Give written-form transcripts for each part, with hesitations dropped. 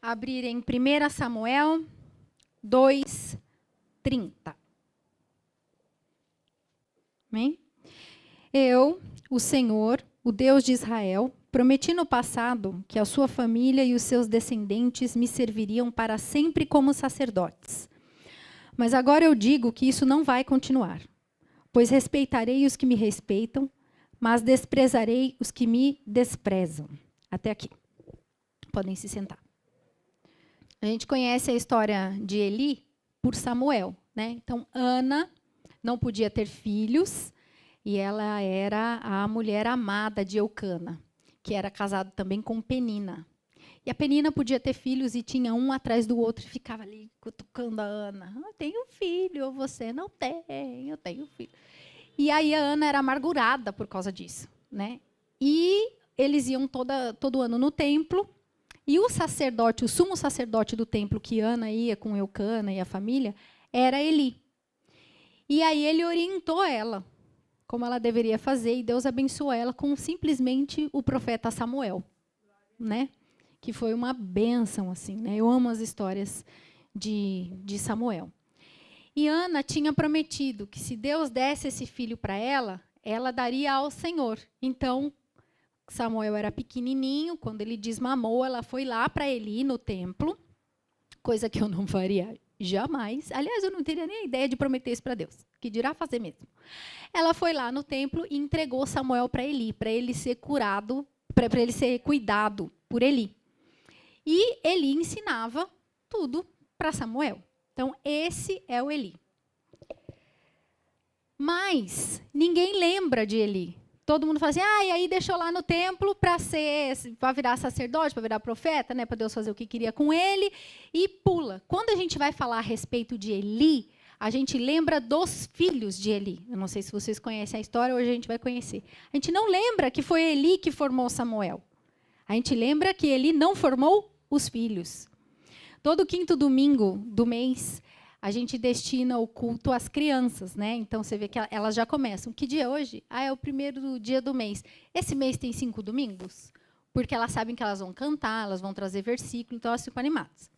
abrir em 1 Samuel 2:30. Amém? Eu, o Senhor, o Deus de Israel, prometi no passado que a sua família e os seus descendentes me serviriam para sempre como sacerdotes. Mas agora eu digo que isso não vai continuar, pois respeitarei os que me respeitam, mas desprezarei os que me desprezam. Até aqui. Podem se sentar. A gente conhece a história de Eli por Samuel, né? Então, Ana não podia ter filhos e ela era a mulher amada de Eucana, que era casado também com Penina. E a Penina podia ter filhos e tinha um atrás do outro e ficava ali cutucando a Ana. Eu tenho filho, você não tem, eu tenho filho. E aí a Ana era amargurada por causa disso, né? E eles iam todo ano no templo, e o sacerdote, o sumo sacerdote do templo que Ana ia com Eucana e a família, era Eli. E aí ele orientou ela como ela deveria fazer, e Deus abençoou ela com simplesmente o profeta Samuel, né? Que foi uma bênção, assim, né? Eu amo as histórias de Samuel. E Ana tinha prometido que se Deus desse esse filho para ela, ela daria ao Senhor. Então, Samuel era pequenininho, quando ele desmamou, ela foi lá para Eli no templo, coisa que eu não faria jamais. Aliás, eu não teria nem a ideia de prometer isso para Deus, que dirá fazer mesmo. Ela foi lá no templo e entregou Samuel para ele ser curado, para ele ser cuidado por Eli. E Eli ensinava tudo para Samuel. Então, esse é o Eli. Mas ninguém lembra de Eli. Todo mundo fala assim, e aí deixou lá no templo para virar sacerdote, para virar profeta, né, para Deus fazer o que queria com ele, e pula. Quando a gente vai falar a respeito de Eli, a gente lembra dos filhos de Eli. Eu não sei se vocês conhecem a história, hoje a gente vai conhecer. A gente não lembra que foi Eli que formou Samuel. A gente lembra que Eli não formou os filhos. Todo quinto domingo do mês, a gente destina o culto às crianças, né? Então, você vê que elas já começam. Que dia é hoje? É o primeiro dia do mês. Esse mês tem 5 domingos? Porque elas sabem que elas vão cantar, elas vão trazer versículo, então elas ficam animadas.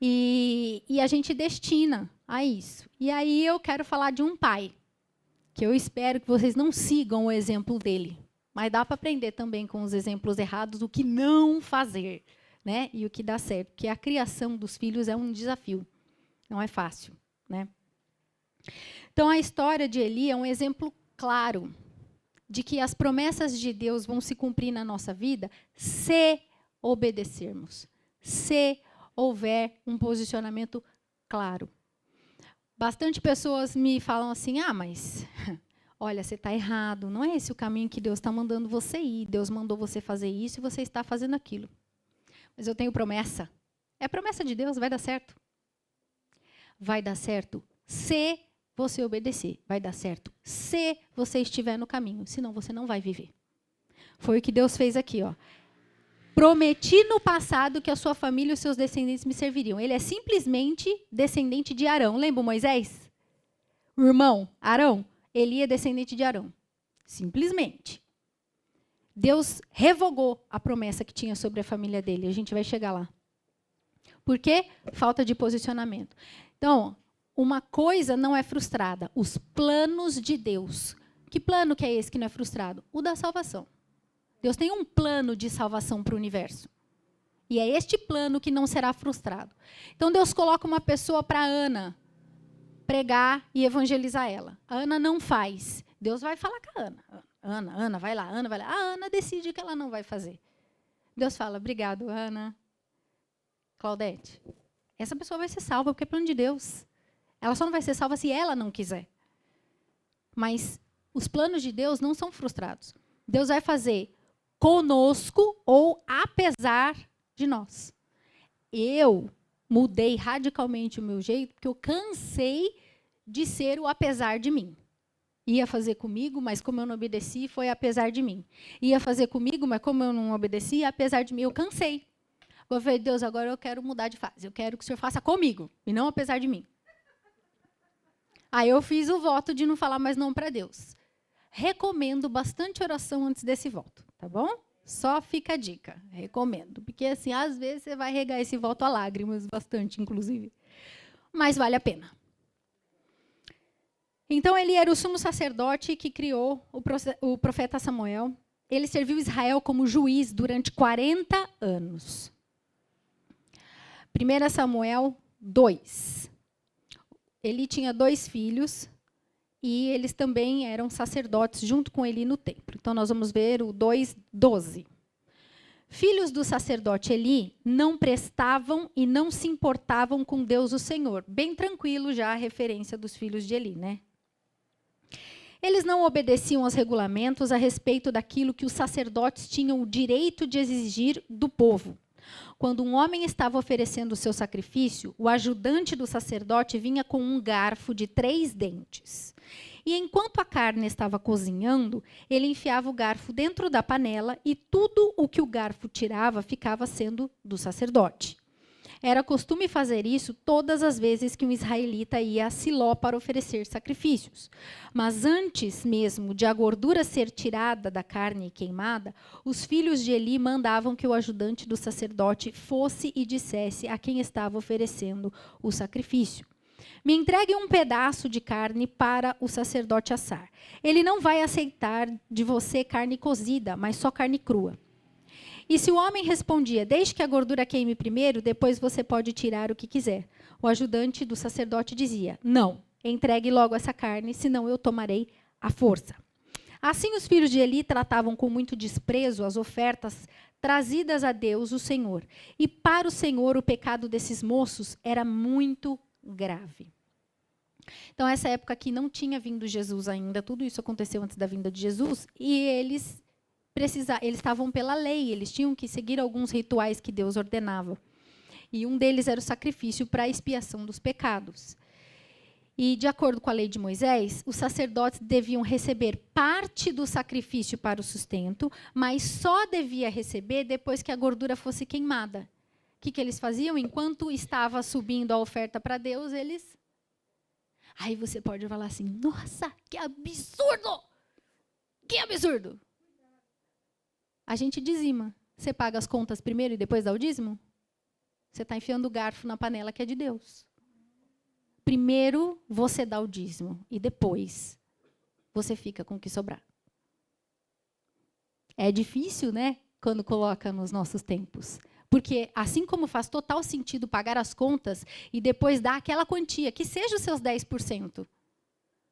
E a gente destina a isso. E aí eu quero falar de um pai, que eu espero que vocês não sigam o exemplo dele. Mas dá para aprender também com os exemplos errados o que não fazer. Né? E o que dá certo, porque a criação dos filhos é um desafio, não é fácil, né? Então, a história de Eli é um exemplo claro de que as promessas de Deus vão se cumprir na nossa vida se obedecermos, se houver um posicionamento claro. Bastante pessoas me falam assim, mas olha, você está errado, não é esse o caminho que Deus está mandando você ir, Deus mandou você fazer isso e você está fazendo aquilo. Mas eu tenho promessa. É promessa de Deus, vai dar certo. Vai dar certo se você obedecer. Vai dar certo se você estiver no caminho. Senão você não vai viver. Foi o que Deus fez aqui. Prometi no passado que a sua família e os seus descendentes me serviriam. Ele é simplesmente descendente de Arão. Lembra Moisés? O irmão Arão? Ele é descendente de Arão. Simplesmente. Deus revogou a promessa que tinha sobre a família dele. A gente vai chegar lá. Por quê? Falta de posicionamento. Então, uma coisa não é frustrada. Os planos de Deus. Que plano que é esse que não é frustrado? O da salvação. Deus tem um plano de salvação para o universo. E é este plano que não será frustrado. Então, Deus coloca uma pessoa para Ana pregar e evangelizar ela. A Ana não faz. Deus vai falar com a Ana. Ana, vai lá, Ana vai lá. A Ana decide que ela não vai fazer. Deus fala, obrigado, Ana. Claudete, essa pessoa vai ser salva porque é plano de Deus. Ela só não vai ser salva se ela não quiser. Mas os planos de Deus não são frustrados. Deus vai fazer conosco ou apesar de nós. Eu mudei radicalmente o meu jeito porque eu cansei de ser o apesar de mim. Ia fazer comigo, mas como eu não obedeci, foi apesar de mim. Ia fazer comigo, mas como eu não obedeci, apesar de mim. Eu cansei. Eu falei, Deus, agora eu quero mudar de fase. Eu quero que o Senhor faça comigo, e não apesar de mim. Aí eu fiz o voto de não falar mais não para Deus. Recomendo bastante oração antes desse voto, tá bom? Só fica a dica, recomendo. Porque, assim, às vezes você vai regar esse voto a lágrimas, bastante, inclusive. Mas vale a pena. Então, ele era o sumo sacerdote que criou o profeta Samuel. Ele serviu Israel como juiz durante 40 anos. 1 Samuel 2. Ele tinha 2 filhos e eles também eram sacerdotes junto com ele no templo. Então, nós vamos ver o 2:12. Filhos do sacerdote Eli não prestavam e não se importavam com Deus o Senhor. Bem tranquilo já a referência dos filhos de Eli, né? Eles não obedeciam aos regulamentos a respeito daquilo que os sacerdotes tinham o direito de exigir do povo. Quando um homem estava oferecendo o seu sacrifício, o ajudante do sacerdote vinha com um garfo de 3 dentes. E enquanto a carne estava cozinhando, ele enfiava o garfo dentro da panela e tudo o que o garfo tirava ficava sendo do sacerdote. Era costume fazer isso todas as vezes que um israelita ia a Siló para oferecer sacrifícios. Mas antes mesmo de a gordura ser tirada da carne queimada, os filhos de Eli mandavam que o ajudante do sacerdote fosse e dissesse a quem estava oferecendo o sacrifício: me entregue um pedaço de carne para o sacerdote assar. Ele não vai aceitar de você carne cozida, mas só carne crua. E se o homem respondia: deixe que a gordura queime primeiro, depois você pode tirar o que quiser, o ajudante do sacerdote dizia: não, entregue logo essa carne, senão eu tomarei à força. Assim os filhos de Eli tratavam com muito desprezo as ofertas trazidas a Deus, o Senhor. E para o Senhor o pecado desses moços era muito grave. Então, essa época aqui não tinha vindo Jesus ainda, tudo isso aconteceu antes da vinda de Jesus, e eles estavam pela lei, eles tinham que seguir alguns rituais que Deus ordenava. E um deles era o sacrifício para a expiação dos pecados. E, de acordo com a lei de Moisés, os sacerdotes deviam receber parte do sacrifício para o sustento, mas só devia receber depois que a gordura fosse queimada. O que eles faziam? Enquanto estava subindo a oferta para Deus, eles... Aí você pode falar assim: nossa, que absurdo! Que absurdo! A gente dizima. Você paga as contas primeiro e depois dá o dízimo? Você está enfiando o garfo na panela que é de Deus. Primeiro você dá o dízimo e depois você fica com o que sobrar. É difícil, né? Quando coloca nos nossos tempos. Porque assim como faz total sentido pagar as contas e depois dar aquela quantia, que seja os seus 10%.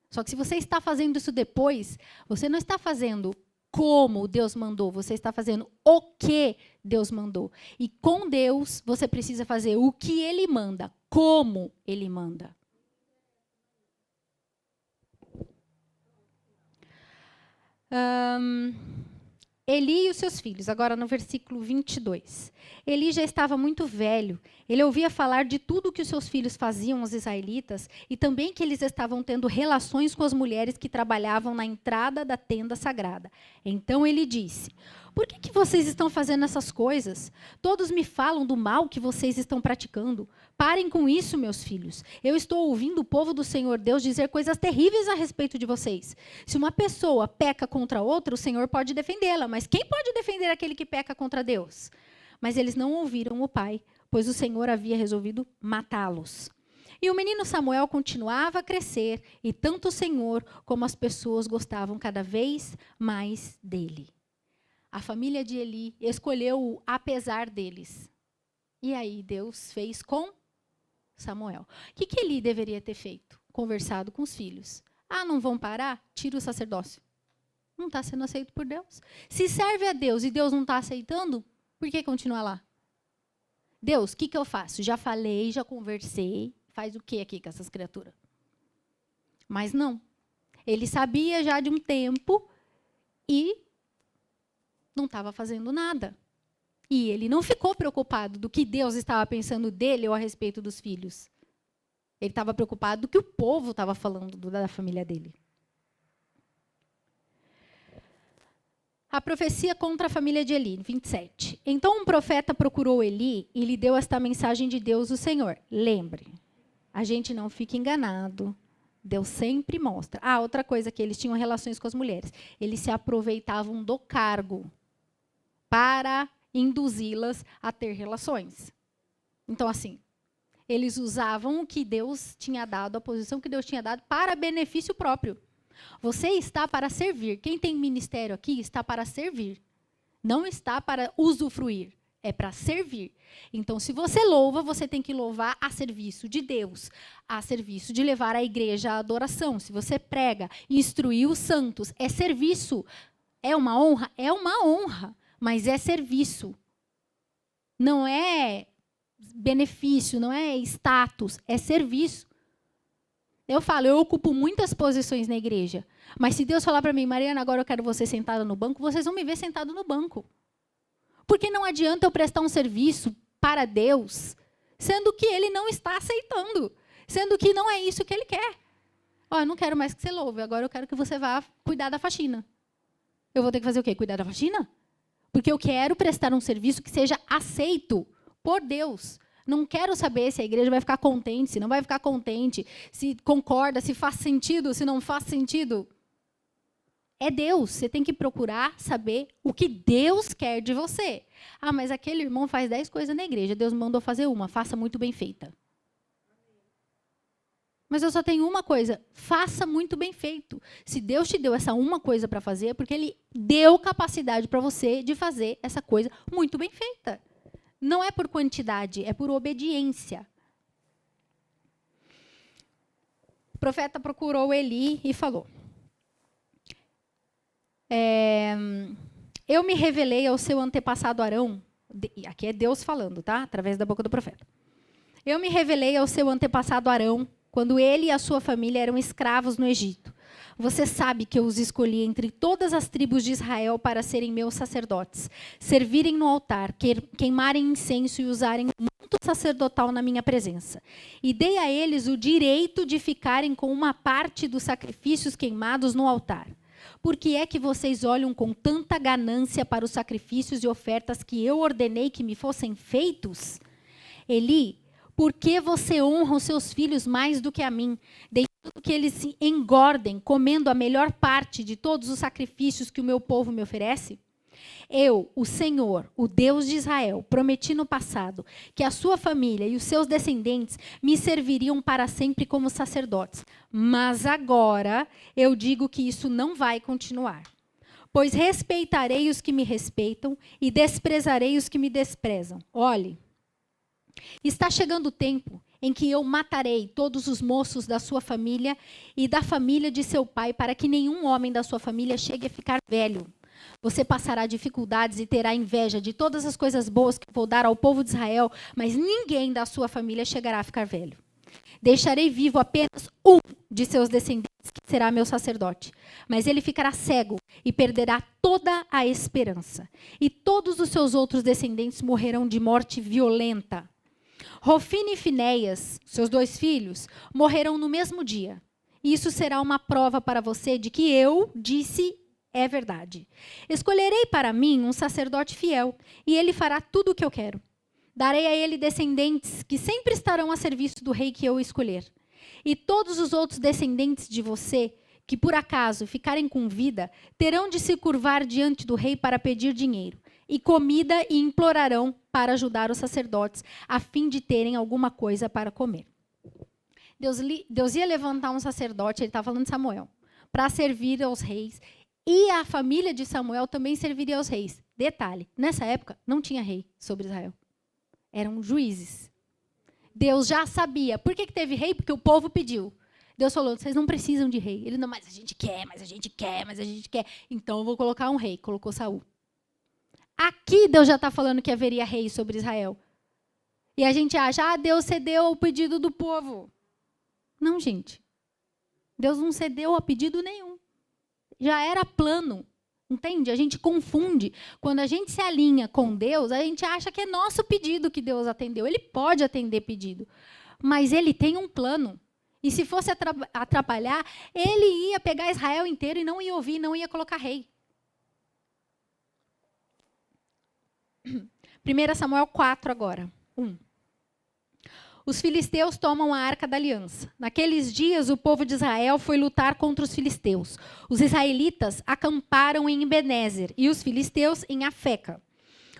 Só que se você está fazendo isso depois, você não está fazendo como Deus mandou, você está fazendo o que Deus mandou. E com Deus, você precisa fazer o que Ele manda, como Ele manda. Eli e os seus filhos, agora no versículo 22. Eli já estava muito velho. Ele ouvia falar de tudo que os seus filhos faziam aos israelitas e também que eles estavam tendo relações com as mulheres que trabalhavam na entrada da tenda sagrada. Então ele disse: por que vocês estão fazendo essas coisas? Todos me falam do mal que vocês estão praticando. Parem com isso, meus filhos. Eu estou ouvindo o povo do Senhor Deus dizer coisas terríveis a respeito de vocês. Se uma pessoa peca contra outra, o Senhor pode defendê-la, mas quem pode defender aquele que peca contra Deus? Mas eles não ouviram o pai, pois o Senhor havia resolvido matá-los. E o menino Samuel continuava a crescer, e tanto o Senhor como as pessoas gostavam cada vez mais dele. A família de Eli escolheu-o apesar deles. E aí Deus fez com Samuel. O que Eli deveria ter feito? Conversado com os filhos. Ah, não vão parar? Tira o sacerdócio. Não está sendo aceito por Deus. Se serve a Deus e Deus não está aceitando, por que continuar lá? Deus, o que eu faço? Já falei, já conversei. Faz o que aqui com essas criaturas? Mas não. Ele sabia já de um tempo e não estava fazendo nada. E ele não ficou preocupado do que Deus estava pensando dele ou a respeito dos filhos. Ele estava preocupado do que o povo estava falando da família dele. A profecia contra a família de Eli, 27. Então um profeta procurou Eli e lhe deu esta mensagem de Deus, o Senhor. Lembre, a gente não fica enganado. Deus sempre mostra. Ah, outra coisa que eles tinham relações com as mulheres. Eles se aproveitavam do cargo para induzi-las a ter relações. Então, assim, eles usavam o que Deus tinha dado, a posição que Deus tinha dado, para benefício próprio. Você está para servir. Quem tem ministério aqui está para servir. Não está para usufruir. É para servir. Então, se você louva, você tem que louvar a serviço de Deus, a serviço de levar a igreja à adoração. Se você prega, instruir os santos, é serviço. É uma honra? É uma honra, mas é serviço. Não é benefício, não é status, é serviço. Eu falo, eu ocupo muitas posições na igreja, mas se Deus falar para mim, Mariana, agora eu quero você sentada no banco, vocês vão me ver sentado no banco. Porque não adianta eu prestar um serviço para Deus, sendo que Ele não está aceitando, sendo que não é isso que Ele quer. Ó, eu não quero mais que você louve, agora eu quero que você vá cuidar da faxina. Eu vou ter que fazer o quê? Cuidar da faxina? Porque eu quero prestar um serviço que seja aceito por Deus. Não quero saber se a igreja vai ficar contente, se não vai ficar contente, se concorda, se faz sentido, se não faz sentido. É Deus. Você tem que procurar saber o que Deus quer de você. Ah, mas aquele irmão faz 10 coisas na igreja. Deus me mandou fazer uma. Faça muito bem feita. Mas eu só tenho uma coisa. Faça muito bem feito. Se Deus te deu essa uma coisa para fazer, é porque Ele deu capacidade para você de fazer essa coisa muito bem feita. Não é por quantidade, é por obediência. O profeta procurou Eli e falou: eu me revelei ao seu antepassado Arão, aqui é Deus falando, tá? Através da boca do profeta. Eu me revelei ao seu antepassado Arão, quando ele e a sua família eram escravos no Egito. Você sabe que eu os escolhi entre todas as tribos de Israel para serem meus sacerdotes, servirem no altar, queimarem incenso e usarem o manto sacerdotal na minha presença. E dei a eles o direito de ficarem com uma parte dos sacrifícios queimados no altar. Por que é que vocês olham com tanta ganância para os sacrifícios e ofertas que eu ordenei que me fossem feitos? Eli, por que você honra os seus filhos mais do que a mim, deixando que eles se engordem, comendo a melhor parte de todos os sacrifícios que o meu povo me oferece? Eu, o Senhor, o Deus de Israel, prometi no passado que a sua família e os seus descendentes me serviriam para sempre como sacerdotes. Mas agora eu digo que isso não vai continuar. Pois respeitarei os que me respeitam e desprezarei os que me desprezam. Olhe, está chegando o tempo em que eu matarei todos os moços da sua família e da família de seu pai, para que nenhum homem da sua família chegue a ficar velho. Você passará dificuldades e terá inveja de todas as coisas boas que vou dar ao povo de Israel, mas ninguém da sua família chegará a ficar velho. Deixarei vivo apenas um de seus descendentes, que será meu sacerdote. Mas ele ficará cego e perderá toda a esperança. E todos os seus outros descendentes morrerão de morte violenta. Rofine e Finéias, seus 2 filhos, morrerão no mesmo dia. E isso será uma prova para você de que eu disse é verdade. Escolherei para mim um sacerdote fiel, e ele fará tudo o que eu quero. Darei a ele descendentes que sempre estarão a serviço do rei que eu escolher. E todos os outros descendentes de você, que por acaso ficarem com vida, terão de se curvar diante do rei para pedir dinheiro e comida, e implorarão para ajudar os sacerdotes, a fim de terem alguma coisa para comer. Deus ia levantar um sacerdote, ele estava falando de Samuel, para servir aos reis. E a família de Samuel também serviria aos reis. Detalhe, nessa época não tinha rei sobre Israel. Eram juízes. Deus já sabia. Por que teve rei? Porque o povo pediu. Deus falou, vocês não precisam de rei. Ele, não, mas a gente quer, mas a gente quer, mas a gente quer. Então eu vou colocar um rei. Colocou Saul. Aqui Deus já está falando que haveria rei sobre Israel. E a gente acha, Deus cedeu ao pedido do povo. Não, gente. Deus não cedeu a pedido nenhum. Já era plano, entende? A gente confunde. Quando a gente se alinha com Deus, a gente acha que é nosso pedido que Deus atendeu. Ele pode atender pedido, mas Ele tem um plano. E se fosse atrapalhar, Ele ia pegar Israel inteiro e não ia ouvir, não ia colocar rei. 1 Samuel 4 agora, 1. Os filisteus tomam a Arca da Aliança. Naqueles dias, o povo de Israel foi lutar contra os filisteus. Os israelitas acamparam em Ebenezer e os filisteus em Afeca.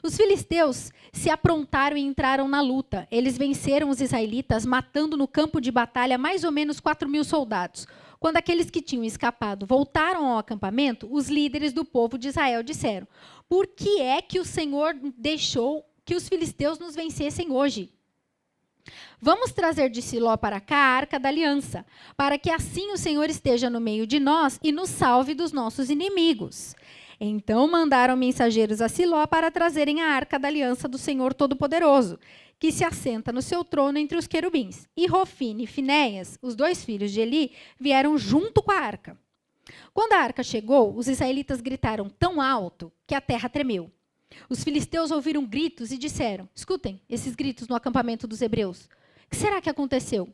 Os filisteus se aprontaram e entraram na luta. Eles venceram os israelitas, matando no campo de batalha mais ou menos 4.000 soldados. Quando aqueles que tinham escapado voltaram ao acampamento, os líderes do povo de Israel disseram: por que é que o Senhor deixou que os filisteus nos vencessem hoje? Vamos trazer de Siló para cá a arca da aliança, para que assim o Senhor esteja no meio de nós e nos salve dos nossos inimigos. Então mandaram mensageiros a Siló para trazerem a arca da aliança do Senhor Todo-Poderoso, que se assenta no seu trono entre os querubins. E Hofni e Finéias, os 2 filhos de Eli, vieram junto com a arca. Quando a arca chegou, os israelitas gritaram tão alto que a terra tremeu. Os filisteus ouviram gritos e disseram: escutem esses gritos no acampamento dos hebreus. O que será que aconteceu?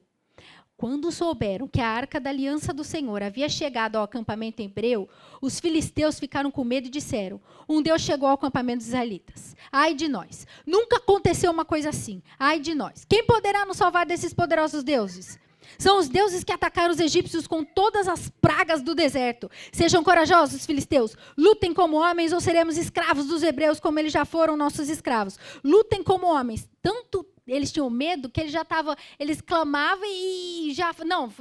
Quando souberam que a arca da aliança do Senhor havia chegado ao acampamento hebreu, os filisteus ficaram com medo e disseram: um Deus chegou ao acampamento dos israelitas. Ai de nós! Nunca aconteceu uma coisa assim. Ai de nós! Quem poderá nos salvar desses poderosos deuses? São os deuses que atacaram os egípcios com todas as pragas do deserto. Sejam corajosos, filisteus. Lutem como homens ou seremos escravos dos hebreus como eles já foram nossos escravos. Lutem como homens. Tanto eles tinham medo que eles clamavam e já, não,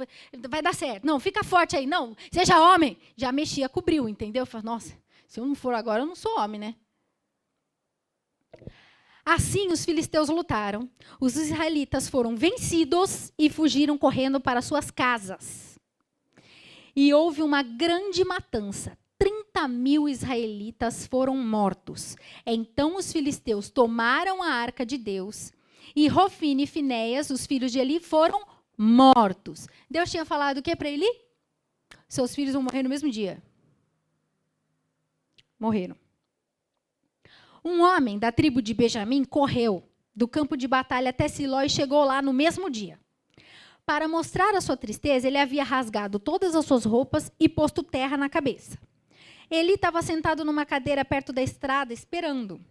vai dar certo. Não, fica forte aí. Não, seja homem. Já mexia, cobriu, entendeu? Falei, nossa, se eu não for agora, eu não sou homem, né? Assim, os filisteus lutaram, os israelitas foram vencidos e fugiram correndo para suas casas. E houve uma grande matança. 30.000 israelitas foram mortos. Então, os filisteus tomaram a arca de Deus e Hofni e Finéias, os filhos de Eli, foram mortos. Deus tinha falado o que para Eli? Seus filhos vão morrer no mesmo dia. Morreram. Um homem da tribo de Benjamim correu do campo de batalha até Siló e chegou lá no mesmo dia. Para mostrar a sua tristeza, ele havia rasgado todas as suas roupas e posto terra na cabeça. Eli estava sentado numa cadeira perto da estrada, esperando.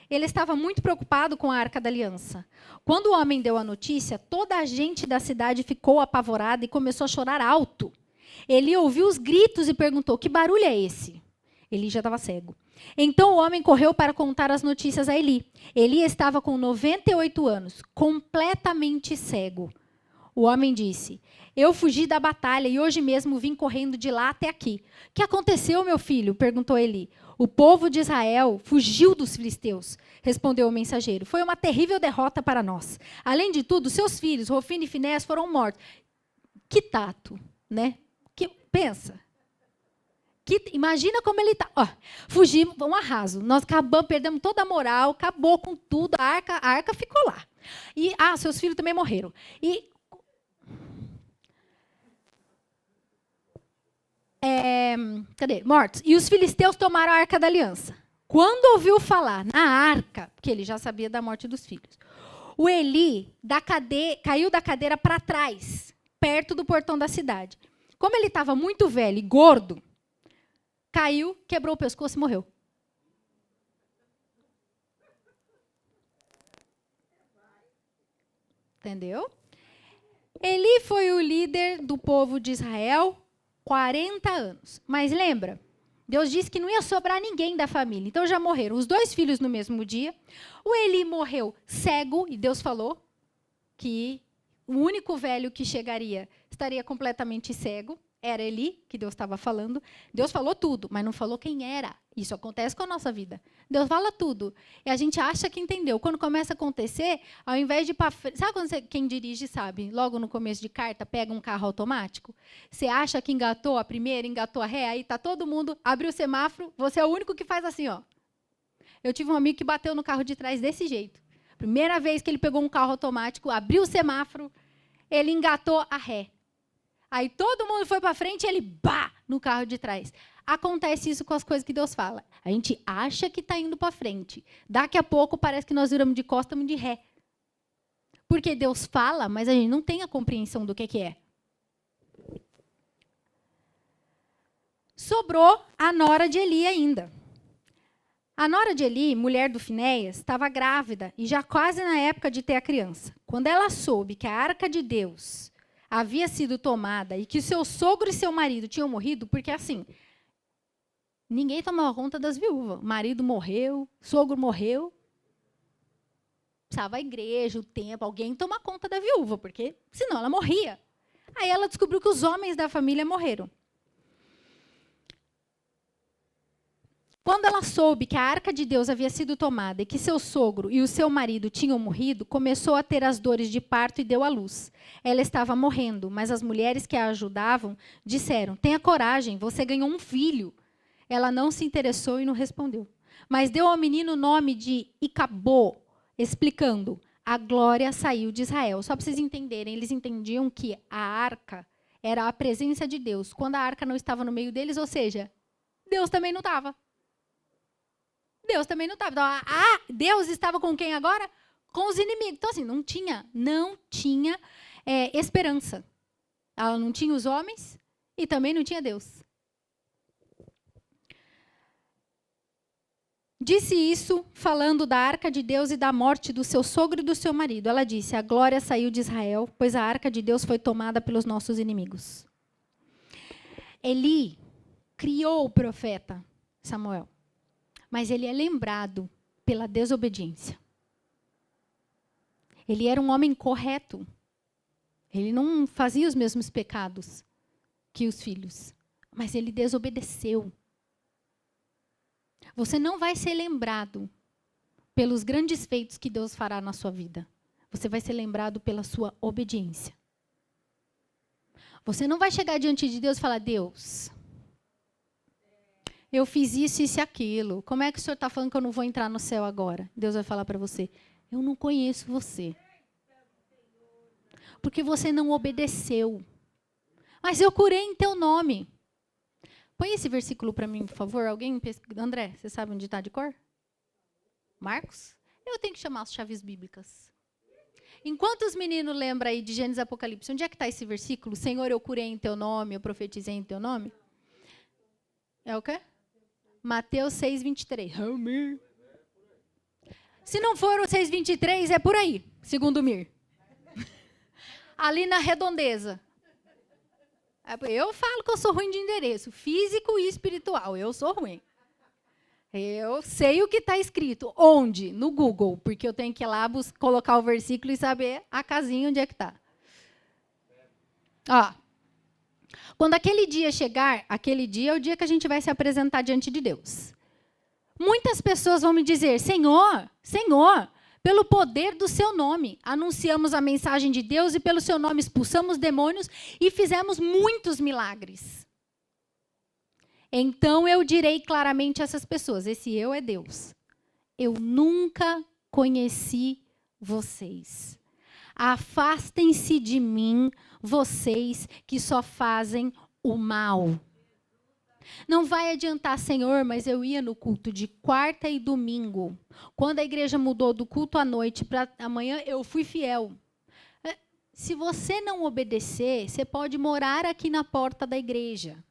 Ele estava muito preocupado com a arca da aliança. Quando o homem deu a notícia, toda a gente da cidade ficou apavorada e começou a chorar alto. Eli ouviu os gritos e perguntou: que barulho é esse? Eli já estava cego. Então o homem correu para contar as notícias a Eli. Eli estava com 98 anos, completamente cego. O homem disse: eu fugi da batalha e hoje mesmo vim correndo de lá até aqui. O que aconteceu, meu filho? Perguntou Eli. O povo de Israel fugiu dos filisteus, respondeu o mensageiro. Foi uma terrível derrota para nós. Além de tudo, seus filhos, Hofni e Finéias, foram mortos. Que tato, né? Pensa. Imagina como ele está. Fugimos, um arraso. Nós acabamos, perdemos toda a moral, acabou com tudo. A arca ficou lá. E seus filhos também morreram. Mortos. E os filisteus tomaram a arca da aliança. Quando ouviu falar na arca, porque ele já sabia da morte dos filhos, o Eli caiu da cadeira para trás, perto do portão da cidade. Como ele estava muito velho e gordo, caiu, quebrou o pescoço e morreu. Entendeu? Eli foi o líder do povo de Israel 40 anos. Mas lembra, Deus disse que não ia sobrar ninguém da família. Então já morreram os 2 filhos no mesmo dia. O Eli morreu cego e Deus falou que o único velho que chegaria estaria completamente cego. Era Eli, que Deus estava falando. Deus falou tudo, mas não falou quem era. Isso acontece com a nossa vida. Deus fala tudo. E a gente acha que entendeu. Quando começa a acontecer, ao invés de ir para frente... Sabe quando quem dirige, sabe? Logo no começo de carta, pega um carro automático. Você acha que engatou a primeira, engatou a ré, aí está todo mundo, abriu o semáforo, você é o único que faz assim, ó. Eu tive um amigo que bateu no carro de trás desse jeito. Primeira vez que ele pegou um carro automático, abriu o semáforo, ele engatou a ré. Aí todo mundo foi para frente e ele, no carro de trás. Acontece isso com as coisas que Deus fala. A gente acha que está indo para frente. Daqui a pouco parece que nós viramos de costa, estamos de ré. Porque Deus fala, mas a gente não tem a compreensão do que é. Sobrou a nora de Eli ainda. A nora de Eli, mulher do Finéias, estava grávida e já quase na época de ter a criança. Quando ela soube que a arca de Deus havia sido tomada e que seu sogro e seu marido tinham morrido, porque assim, Ninguém tomava conta das viúvas. O marido morreu, o sogro morreu. Precisava a igreja, o templo, alguém tomar conta da viúva, porque senão ela morria. Aí ela descobriu que os homens da família morreram. Quando ela soube que a arca de Deus havia sido tomada e que seu sogro e o seu marido tinham morrido, começou a ter as dores de parto e deu à luz. Ela estava morrendo, mas as mulheres que a ajudavam disseram: tenha coragem, você ganhou um filho. Ela não se interessou e não respondeu. Mas deu ao menino o nome de Icabô, explicando: a glória saiu de Israel. Só para vocês entenderem, eles entendiam que a arca era a presença de Deus. Quando a arca não estava no meio deles, ou seja, Deus também não estava. Deus também não estava. Então, Deus estava com quem agora? Com os inimigos. Então, assim, não tinha esperança. Ela não tinha os homens e também não tinha Deus. Disse isso falando da arca de Deus e da morte do seu sogro e do seu marido. Ela disse: a glória saiu de Israel, pois a arca de Deus foi tomada pelos nossos inimigos. Eli criou o profeta Samuel, mas ele é lembrado pela desobediência. Ele era um homem correto. Ele não fazia os mesmos pecados que os filhos, mas ele desobedeceu. Você não vai ser lembrado pelos grandes feitos que Deus fará na sua vida. Você vai ser lembrado pela sua obediência. Você não vai chegar diante de Deus e falar: Deus, eu fiz isso, isso e aquilo. Como é que o senhor está falando que eu não vou entrar no céu agora? Deus vai falar para você: eu não conheço você. Porque você não obedeceu. Mas eu curei em teu nome. Põe esse versículo para mim, por favor. Alguém? André, você sabe onde está de cor? Marcos? Eu tenho que chamar as chaves bíblicas. Enquanto os meninos lembram aí de Gênesis e Apocalipse, onde é que está esse versículo? Senhor, eu curei em teu nome, eu profetizei em teu nome? É o quê? Mateus 6:23. Se não for o 6:23, é por aí, segundo o Mir. Ali na redondeza. Eu falo que eu sou ruim de endereço, físico e espiritual. Eu sou ruim. Eu sei o que está escrito. Onde? No Google, porque eu tenho que ir lá colocar o versículo e saber a casinha onde é que está. Quando aquele dia chegar, aquele dia é o dia que a gente vai se apresentar diante de Deus. Muitas pessoas vão me dizer: Senhor, Senhor, pelo poder do seu nome, anunciamos a mensagem de Deus e pelo seu nome expulsamos demônios e fizemos muitos milagres. Então eu direi claramente a essas pessoas: esse eu é Deus. Eu nunca conheci vocês. Afastem-se de mim, vocês que só fazem o mal. Não vai adiantar: Senhor, mas eu ia no culto de quarta e domingo. Quando a igreja mudou do culto à noite para amanhã, eu fui fiel. Se você não obedecer, você pode morar aqui na porta da igreja.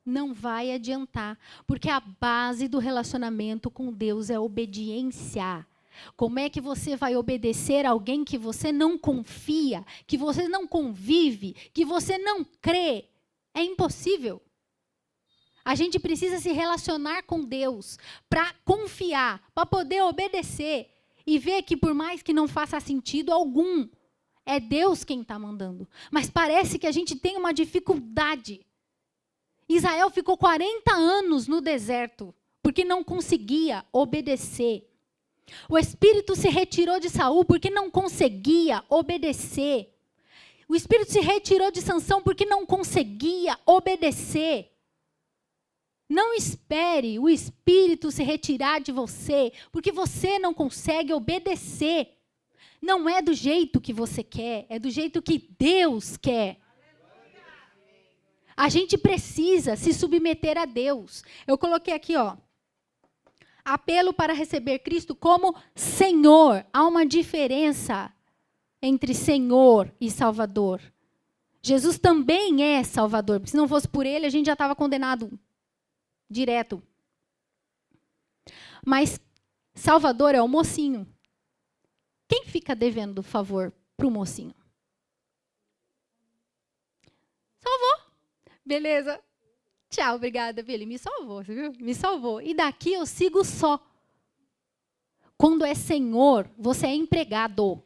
Não vai adiantar, porque a base do relacionamento com Deus é a obediência. Como é que você vai obedecer a alguém que você não confia, que você não convive, que você não crê? É impossível. A gente precisa se relacionar com Deus para confiar, para poder obedecer e ver que, por mais que não faça sentido algum, é Deus quem está mandando. Mas parece que a gente tem uma dificuldade. Israel ficou 40 anos no deserto porque não conseguia obedecer. O espírito se retirou de Saul porque não conseguia obedecer. O espírito se retirou de Sansão porque não conseguia obedecer. Não espere o espírito se retirar de você, porque você não consegue obedecer. Não é do jeito que você quer, é do jeito que Deus quer. A gente precisa se submeter a Deus. Eu coloquei aqui, apelo para receber Cristo como Senhor. Há uma diferença entre Senhor e Salvador. Jesus também é Salvador, porque se não fosse por ele, a gente já estava condenado direto. Mas Salvador é o mocinho. Quem fica devendo favor para o mocinho? Salvou. Beleza. Tchau, obrigada, Billy. Me salvou, você viu? Me salvou. E daqui eu sigo só. Quando é senhor, você é empregado.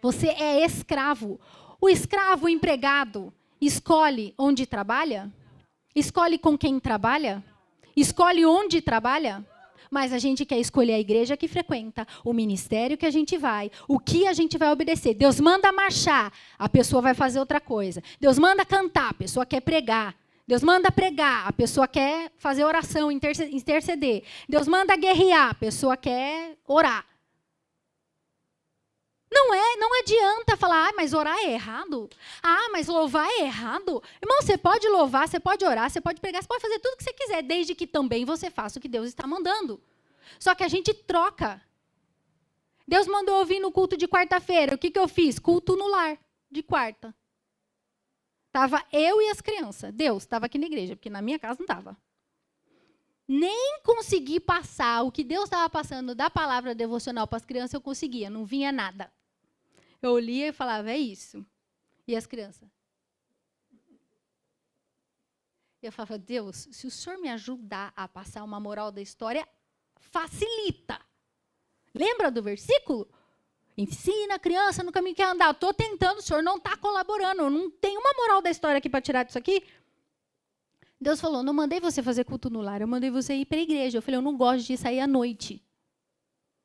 Você é escravo. O escravo, o empregado, escolhe onde trabalha? Escolhe com quem trabalha? Escolhe onde trabalha? Mas a gente quer escolher a igreja que frequenta, o ministério que a gente vai, o que a gente vai obedecer. Deus manda marchar, a pessoa vai fazer outra coisa. Deus manda cantar, a pessoa quer pregar. Deus manda pregar, a pessoa quer fazer oração, interceder. Deus manda guerrear, a pessoa quer orar. Não adianta falar, mas orar é errado. Mas louvar é errado. Irmão, você pode louvar, você pode orar, você pode pregar, você pode fazer tudo o que você quiser, desde que também você faça o que Deus está mandando. Só que a gente troca. Deus mandou eu vir no culto de quarta-feira. O que eu fiz? Culto no lar, de quarta. Estava eu e as crianças. Deus estava aqui na igreja, porque na minha casa não estava. Nem consegui passar o que Deus estava passando da palavra devocional para as crianças, eu conseguia, não vinha nada. Eu lia e falava, é isso. E as crianças? Eu falava, Deus, se o Senhor me ajudar a passar uma moral da história, facilita. Lembra do versículo? Ensina a criança no caminho que quer andar. Estou tentando, o Senhor não está colaborando. Eu não tenho uma moral da história aqui para tirar disso aqui. Deus falou, não mandei você fazer culto no lar, eu mandei você ir para a igreja. Eu falei, eu não gosto de sair à noite.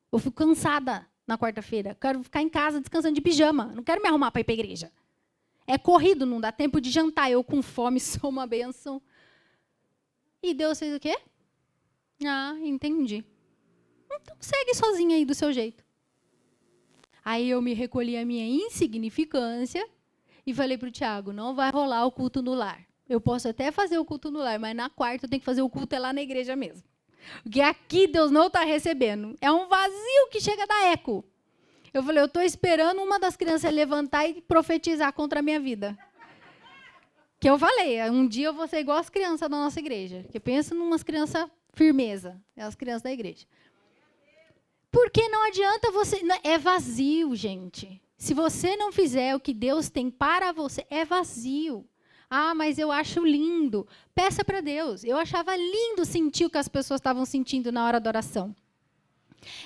Eu fico cansada na quarta-feira. Quero ficar em casa descansando de pijama. Não quero me arrumar para ir para a igreja. É corrido, não dá tempo de jantar. Eu com fome sou uma bênção. E Deus fez o quê? Entendi. Então segue sozinha aí do seu jeito. Aí eu me recolhi a minha insignificância e falei para o Tiago, não vai rolar o culto no lar. Eu posso até fazer o culto no lar, mas na quarta eu tenho que fazer o culto lá na igreja mesmo. Porque aqui Deus não está recebendo. É um vazio que chega da eco. Eu falei, eu estou esperando uma das crianças levantar e profetizar contra a minha vida. Que eu falei, um dia eu vou ser igual as crianças da nossa igreja. Porque pensa em umas crianças firmeza, as crianças da igreja. Porque não adianta você... É vazio, gente. Se você não fizer o que Deus tem para você, é vazio. Mas eu acho lindo. Peça para Deus. Eu achava lindo sentir o que as pessoas estavam sentindo na hora da oração.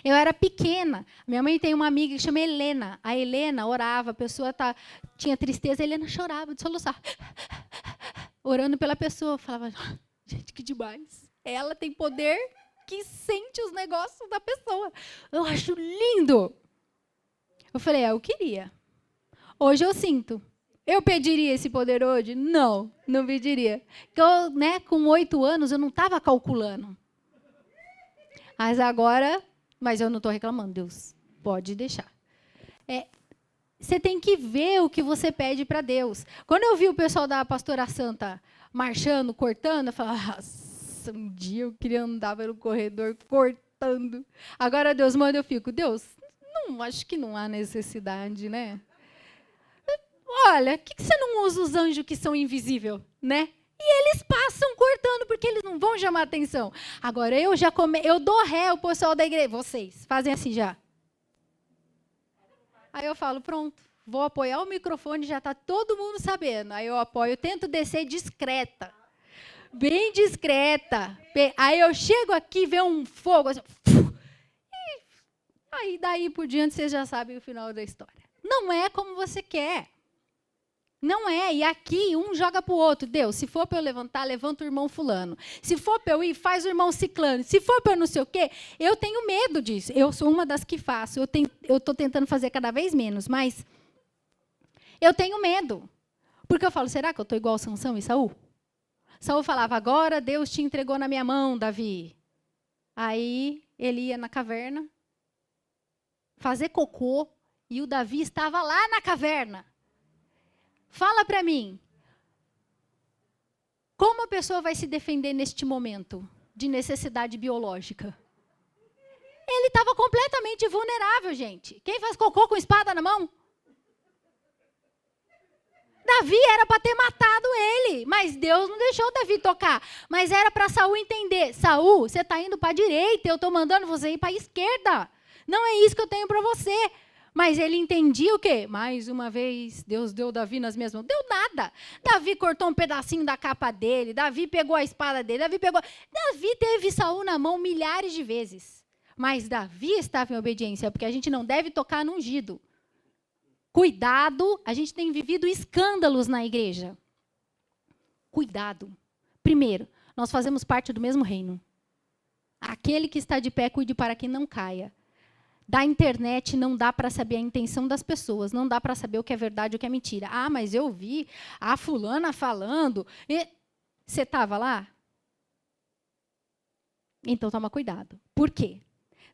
Eu era pequena. Minha mãe tem uma amiga que chama Helena. A Helena orava, a pessoa tinha tristeza, a Helena chorava de soluçar. Orando pela pessoa. Eu falava, gente, que demais. Ela tem poder que sente os negócios da pessoa. Eu acho lindo. Eu falei, eu queria. Hoje eu sinto. Eu pediria esse poder hoje? Não pediria. Porque eu, com 8 anos, eu não estava calculando. Mas eu não estou reclamando, Deus, pode deixar. Você tem que ver o que você pede para Deus. Quando eu vi o pessoal da Pastora Santa marchando, cortando, eu falava, um dia eu queria andar pelo corredor cortando. Agora Deus manda, eu fico, Deus, acho que não há necessidade, né? Olha, por que você não usa os anjos que são invisíveis, né? E eles passam cortando, porque eles não vão chamar atenção. Agora, eu dou ré ao pessoal da igreja. Vocês fazem assim já. Aí eu falo, pronto, vou apoiar o microfone, já está todo mundo sabendo. Aí eu apoio, eu tento descer discreta. Bem discreta. Aí eu chego aqui, vê um fogo, assim, e aí daí por diante vocês já sabem o final da história. Não é como você quer. Não é, e aqui um joga para o outro. Deus, se for para eu levantar, levanta o irmão fulano. Se for para eu ir, faz o irmão ciclano. Se for para eu não sei o quê, eu tenho medo disso. Eu sou uma das que faço. Eu estou tentando fazer cada vez menos, mas eu tenho medo. Porque eu falo, será que eu estou igual Sansão e Saul? Saul falava, agora Deus te entregou na minha mão, Davi. Aí ele ia na caverna fazer cocô e o Davi estava lá na caverna. Fala para mim, como a pessoa vai se defender neste momento de necessidade biológica? Ele estava completamente vulnerável, gente. Quem faz cocô com espada na mão? Davi era para ter matado ele, mas Deus não deixou Davi tocar. Mas era para Saul entender, Saul, você está indo para a direita, eu estou mandando você ir para a esquerda. Não é isso que eu tenho para você. Mas ele entendia o quê? Mais uma vez, Deus deu Davi nas minhas mãos. Deu nada. Davi cortou um pedacinho da capa dele, Davi pegou a espada dele, Davi teve Saul na mão milhares de vezes. Mas Davi estava em obediência, porque a gente não deve tocar no ungido. Cuidado, a gente tem vivido escândalos na igreja. Cuidado. Primeiro, nós fazemos parte do mesmo reino. Aquele que está de pé, cuide para que não caia. Da internet não dá para saber a intenção das pessoas, não dá para saber o que é verdade e o que é mentira. Ah, mas eu vi a fulana falando. Você estava lá? Então toma cuidado. Por quê?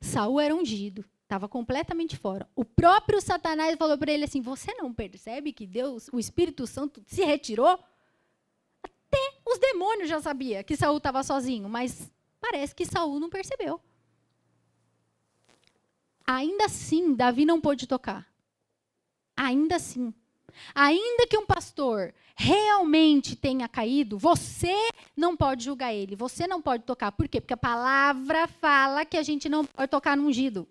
Saul era ungido, estava completamente fora. O próprio Satanás falou para ele assim: você não percebe que Deus, o Espírito Santo, se retirou? Até os demônios já sabiam que Saul estava sozinho, mas parece que Saul não percebeu. Ainda assim, Davi não pôde tocar. Ainda assim. Ainda que um pastor realmente tenha caído, você não pode julgar ele, você não pode tocar. Por quê? Porque a palavra fala que a gente não pode tocar no ungido.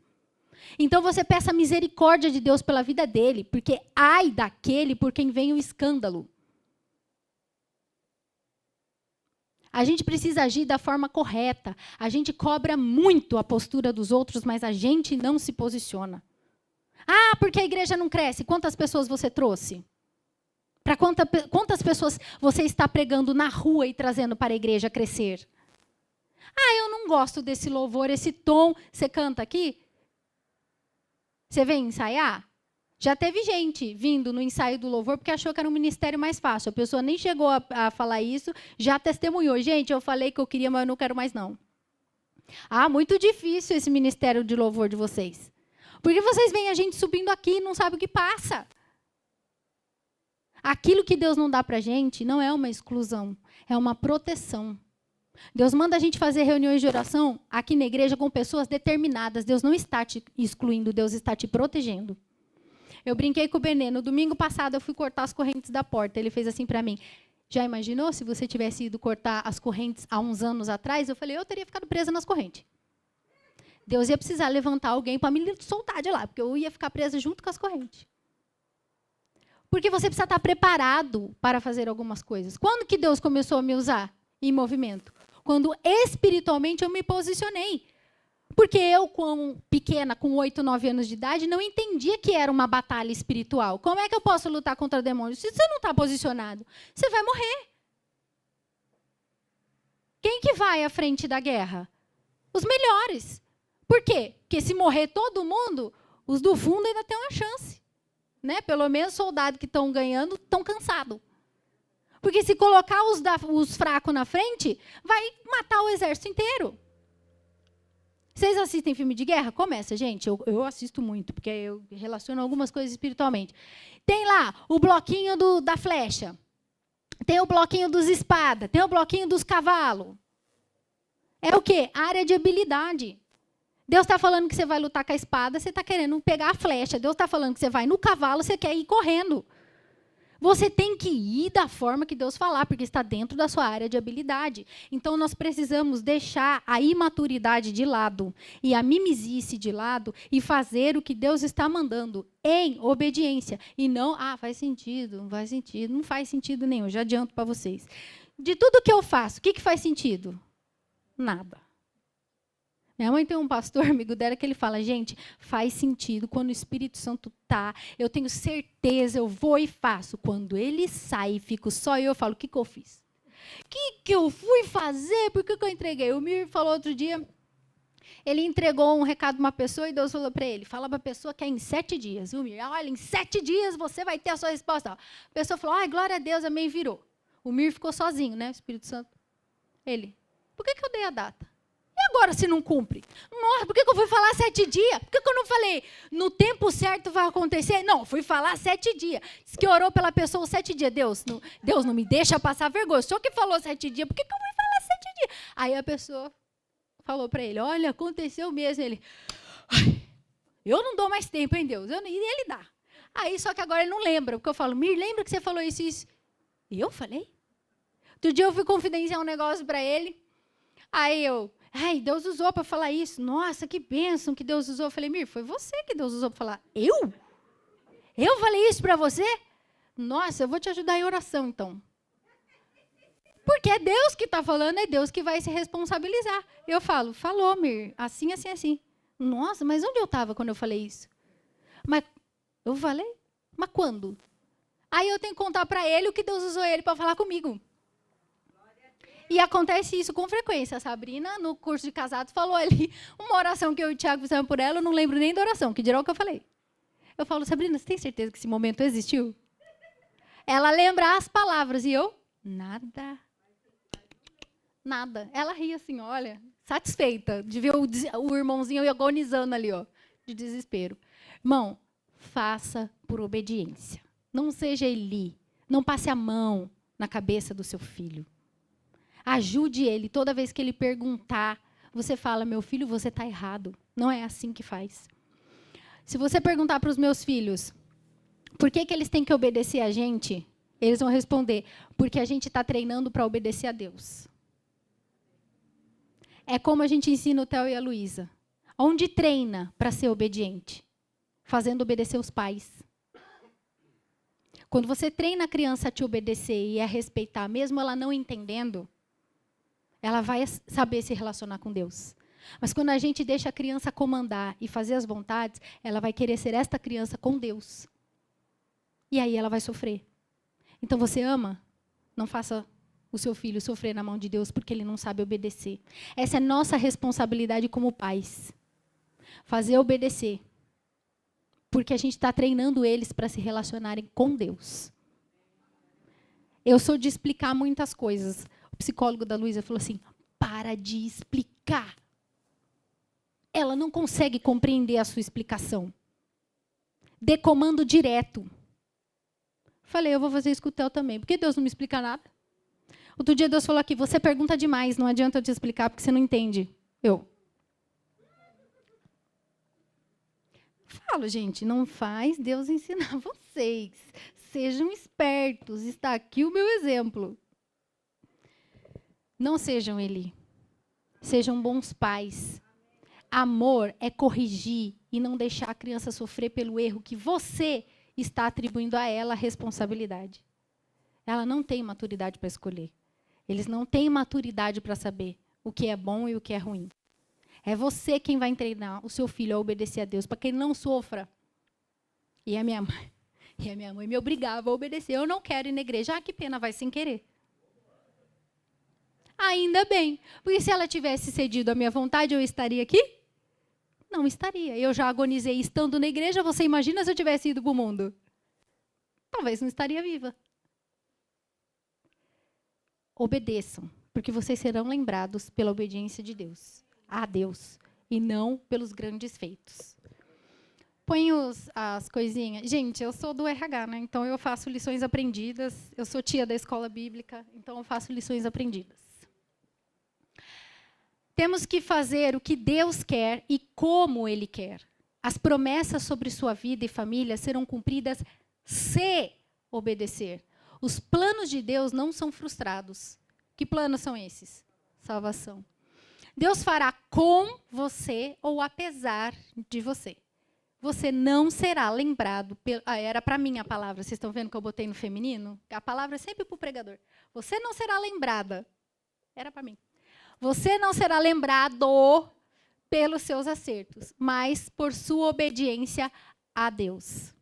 Então você peça a misericórdia de Deus pela vida dele, porque ai daquele por quem vem o escândalo. A gente precisa agir da forma correta. A gente cobra muito a postura dos outros, mas a gente não se posiciona. Ah, porque a igreja não cresce. Quantas pessoas você trouxe? Para quantas pessoas você está pregando na rua e trazendo para a igreja crescer? Ah, eu não gosto desse louvor, esse tom. Você canta aqui? Você vem ensaiar? Já teve gente vindo no ensaio do louvor porque achou que era um ministério mais fácil. A pessoa nem chegou a falar isso, já testemunhou. Gente, eu falei que eu queria, mas eu não quero mais não. Ah, muito difícil esse ministério de louvor de vocês. Porque vocês veem a gente subindo aqui e não sabem o que passa. Aquilo que Deus não dá para a gente não é uma exclusão, é uma proteção. Deus manda a gente fazer reuniões de oração aqui na igreja com pessoas determinadas. Deus não está te excluindo, Deus está te protegendo. Eu brinquei com o Benê. No domingo passado, eu fui cortar as correntes da porta. Ele fez assim para mim. Já imaginou se você tivesse ido cortar as correntes há uns anos atrás? Eu falei, eu teria ficado presa nas correntes. Deus ia precisar levantar alguém para me soltar de lá, porque eu ia ficar presa junto com as correntes. Porque você precisa estar preparado para fazer algumas coisas. Quando que Deus começou a me usar em movimento? Quando espiritualmente eu me posicionei. Porque eu, com pequena, com 8, 9 anos de idade, não entendia que era uma batalha espiritual. Como é que eu posso lutar contra demônios? Se você não está posicionado, você vai morrer. Quem que vai à frente da guerra? Os melhores. Por quê? Porque se morrer todo mundo, os do fundo ainda têm uma chance. Né? Pelo menos os soldados que estão ganhando estão cansados. Porque se colocar os fracos na frente, vai matar o exército inteiro. Vocês assistem filme de guerra? Começa, gente. Eu assisto muito, porque eu relaciono algumas coisas espiritualmente. Tem lá o bloquinho da flecha. Tem o bloquinho dos espadas. Tem o bloquinho dos cavalos. É o quê? Área de habilidade. Deus está falando que você vai lutar com a espada, você está querendo pegar a flecha. Deus está falando que você vai no cavalo, você quer ir correndo. Você tem que ir da forma que Deus falar, porque está dentro da sua área de habilidade. Então, nós precisamos deixar a imaturidade de lado e a mimizice de lado e fazer o que Deus está mandando em obediência. E não, faz sentido, não faz sentido. Não faz sentido nenhum, já adianto para vocês. De tudo que eu faço, o que faz sentido? Nada. Minha mãe tem um pastor, amigo dela, que ele fala, gente, faz sentido quando o Espírito Santo tá, eu tenho certeza, eu vou e faço. Quando ele sai e fico só eu falo, o que eu fiz? O que eu fui fazer? Por que eu entreguei? O Mir falou outro dia, ele entregou um recado para uma pessoa e Deus falou para ele, fala para a pessoa que é em 7 dias. O Mir, olha, em 7 dias você vai ter a sua resposta. A pessoa falou, ai, glória a Deus, amém, virou. O Mir ficou sozinho, né, o Espírito Santo. Ele, por que eu dei a data? E agora se não cumpre? Nossa, por que eu fui falar 7 dias? Por que eu não falei no tempo certo vai acontecer? Não, fui falar 7 dias. Diz que orou pela pessoa 7 dias. Deus não me deixa passar vergonha. O senhor que falou 7 dias, por que eu fui falar 7 dias? Aí a pessoa falou para ele, olha, aconteceu mesmo. Ele, eu não dou mais tempo, hein, Deus? E ele dá. Aí, só que agora ele não lembra, porque eu falo, Mir, lembra que você falou isso e isso? E eu falei. Outro dia eu fui confidenciar um negócio para ele. Aí Deus usou para falar isso. Nossa, que bênção que Deus usou. Eu falei, Mir, foi você que Deus usou para falar. Eu? Eu falei isso para você? Nossa, eu vou te ajudar em oração, então. Porque é Deus que está falando, é Deus que vai se responsabilizar. Eu falo, falou, Mir, assim, assim, assim. Nossa, mas onde eu estava quando eu falei isso? Mas eu falei? Mas quando? Aí eu tenho que contar para ele o que Deus usou ele para falar comigo. E acontece isso com frequência. A Sabrina, no curso de casados, falou ali uma oração que eu e o Thiago fizemos por ela, eu não lembro nem da oração, que dirá o que eu falei. Eu falo, Sabrina, você tem certeza que esse momento existiu? Ela lembra as palavras e eu, nada. Nada. Ela ria assim, olha, satisfeita de ver o irmãozinho agonizando ali, ó, de desespero. Irmão, faça por obediência. Não seja Eli. Não passe a mão na cabeça do seu filho. Ajude ele. Toda vez que ele perguntar, você fala, meu filho, você está errado. Não é assim que faz. Se você perguntar para os meus filhos, por que eles têm que obedecer a gente? Eles vão responder, porque a gente está treinando para obedecer a Deus. É como a gente ensina o Theo e a Luísa. Onde treina para ser obediente? Fazendo obedecer os pais. Quando você treina a criança a te obedecer e a respeitar, mesmo ela não entendendo, ela vai saber se relacionar com Deus. Mas quando a gente deixa a criança comandar e fazer as vontades, ela vai querer ser esta criança com Deus. E aí ela vai sofrer. Então você ama? Não faça o seu filho sofrer na mão de Deus porque ele não sabe obedecer. Essa é nossa responsabilidade como pais. Fazer obedecer. Porque a gente está treinando eles para se relacionarem com Deus. Eu sou de explicar muitas coisas. O psicólogo da Luísa falou assim, para de explicar. Ela não consegue compreender a sua explicação. Dê comando direto. Falei, eu vou fazer isso com o Theo também. Por que Deus não me explica nada? Outro dia Deus falou aqui, você pergunta demais, não adianta eu te explicar porque você não entende. Eu falo, gente, não faz Deus ensinar vocês. Sejam espertos, está aqui o meu exemplo. Não sejam Eli. Sejam bons pais. Amor é corrigir e não deixar a criança sofrer pelo erro que você está atribuindo a ela a responsabilidade. Ela não tem maturidade para escolher. Eles não têm maturidade para saber o que é bom e o que é ruim. É você quem vai treinar o seu filho a obedecer a Deus, para que ele não sofra. E a minha mãe me obrigava a obedecer. Eu não quero ir na igreja. Ah, que pena, vai sem querer. Ainda bem, porque se ela tivesse cedido à minha vontade, eu estaria aqui? Não estaria. Eu já agonizei estando na igreja, você imagina se eu tivesse ido para o mundo? Talvez não estaria viva. Obedeçam, porque vocês serão lembrados pela obediência de Deus, a Deus, e não pelos grandes feitos. Põe as coisinhas. Gente, eu sou do RH, né? Então eu faço lições aprendidas. Eu sou tia da escola bíblica, então eu faço lições aprendidas. Temos que fazer o que Deus quer e como Ele quer. As promessas sobre sua vida e família serão cumpridas se obedecer. Os planos de Deus não são frustrados. Que planos são esses? Salvação. Deus fará com você ou apesar de você. Você não será lembrado. Era para mim a palavra. Vocês estão vendo que eu botei no feminino? A palavra é sempre para o pregador. Você não será lembrada. Era para mim. Você não será lembrado pelos seus acertos, mas por sua obediência a Deus.